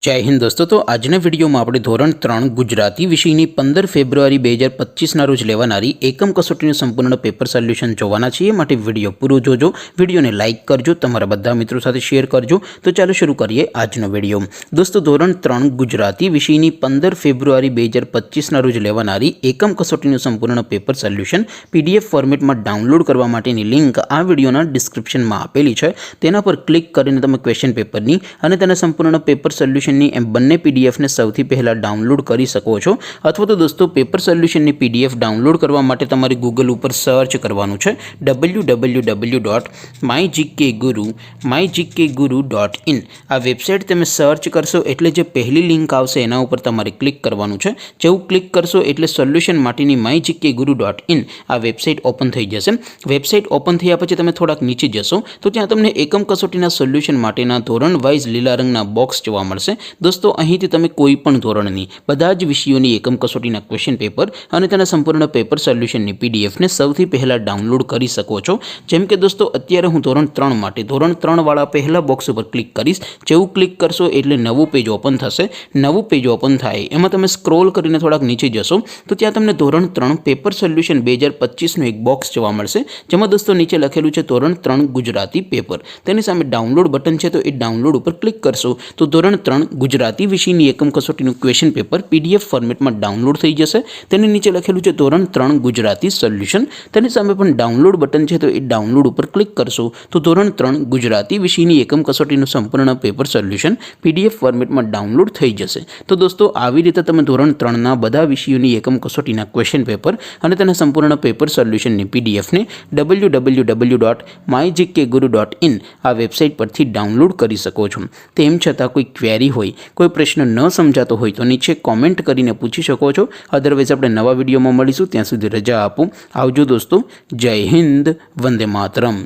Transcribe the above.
जय हिंद दोस्तों। तो आजना विडियो में આપણે ધોરણ 3 ગુજરાતી વિષયની 15 ફેબ્રુઆરી 2025 રોજ લેવાનારી એકમ કસોટીનું સંપૂર્ણ પેપર સોલ્યુશન જોવાના છીએ। માટે વિડિયો પૂરો જોજો, વિડિયોને લાઈક કરજો, તમારા બધા મિત્રો સાથે શેર કરજો। તો ચાલો શરૂ કરીએ આજનો વિડિયો। દોસ્તો ધોરણ 3 ગુજરાતી વિષયની 15 ફેબ્રુઆરી 2025 રોજ લેવાનારી એકમ કસોટીનું સંપૂર્ણ પેપર સોલ્યુશન PDF ફોર્મેટમાં ડાઉનલોડ કરવા માટેની લિંક આ વિડિયોના ડિસ્ક્રિપ્શનમાં આપેલી છે। તેના પર ક્લિક કરીને તમે ક્વેશ્ચન પેપરની અને તેના સંપૂર્ણ પેપર સોલ્યુશન एम बने पीडीएफ ने सौथी पहला डाउनलॉड करी सको छो। अथवा तो दोस्तों पेपर सोल्यूशन ने पीडीएफ डाउनलॉड करवा माटे तमारे गूगल पर सर्च करवानुं छे www.mygkguru.in। आ वेबसाइट तमे सर्च करशो एटले जे पहली लिंक आवशे एना उपर तमारे क्लिक करवानुं छे। जेवुं क्लिक करशो एटले सोल्यूशन माटेनी mygkguru.in आ वेबसाइट ओपन थई जशे। वेबसाइट ओपन थया पछी तमे थोड़ाक नीचे जशो तो त्यां तमने एकम कसोटीना सोल्यूशन माटेना धोरण वाइज लीला रंगना बॉक्स जोवा मळशे। दोस्तों अहींथी तमे कोईपण धोरणनी बधा ज विषयोनी एकम कसोटीना क्वेश्चन पेपर अने तेना संपूर्ण पेपर सोल्यूशननी पीडीएफ ने सौथी पहला डाउनलॉड करी सको छो। जेम के दोस्तों अत्यारे हूँ धोरण 3 माटे धोरण 3 वाळा पहला बॉक्स पर क्लिक करीश। जेवुं क्लिक करशो एटले नवुं पेज ओपन थशे। नवुं पेज ओपन थाय एमां तमे स्क्रॉल करीने थोड़ाक नीचे जशो तो त्यां तमने धोरण 3 पेपर सोल्यूशन 2025 नो एक बॉक्स जोवा मळशे। जेमां दोस्तों नीचे लखेलुं छे धोरण 3 गुजराती पेपर। तेनी सामे डाउनलॉड बटन छे तो ए डाउनलॉड पर क्लिक करशो तो धोरण 3 गुजराती विषयनी एकम कसोटीનું क्वेश्चन पेपर पीडीएफ फॉर्मेटમાં ડાઉનલોડ થઈ જશે। તેની નીચે લખેલું છે ધોરણ 3 ગુજરાતી સોલ્યુશન। તેની સામે પણ ડાઉનલોડ બટન છે તો એ ડાઉનલોડ ઉપર ક્લિક કરશો તો ધોરણ 3 ગુજરાતી વિષયની એકમ कसोटीનું સંપૂર્ણ પેપર સોલ્યુશન પીડીએફ ફોર્મેટમાં ડાઉનલોડ થઈ જશે। તો દોસ્તો આવી રીતે તમે ધોરણ 3 ના બધા વિષયોની એકમ कसोटीના ક્વેશ્ચન પેપર અને તેના સંપૂર્ણ પેપર સોલ્યુશનની પીડીએફ ને www.mygkguru.in આ વેબસાઇટ પરથી ડાઉનલોડ કરી શકો છો। તેમ છતાં કોઈ ક્વેરી હોય, कोई प्रश्न न समझातो होय तो नीचे कॉमेंट करीने पूछी शको छो। अदरवाइज आपणे नवा विडियोमां मळीशुं, त्यां सुधी रजा आपो। आवजो दोस्तों। जय हिंद, वंदे मातरम।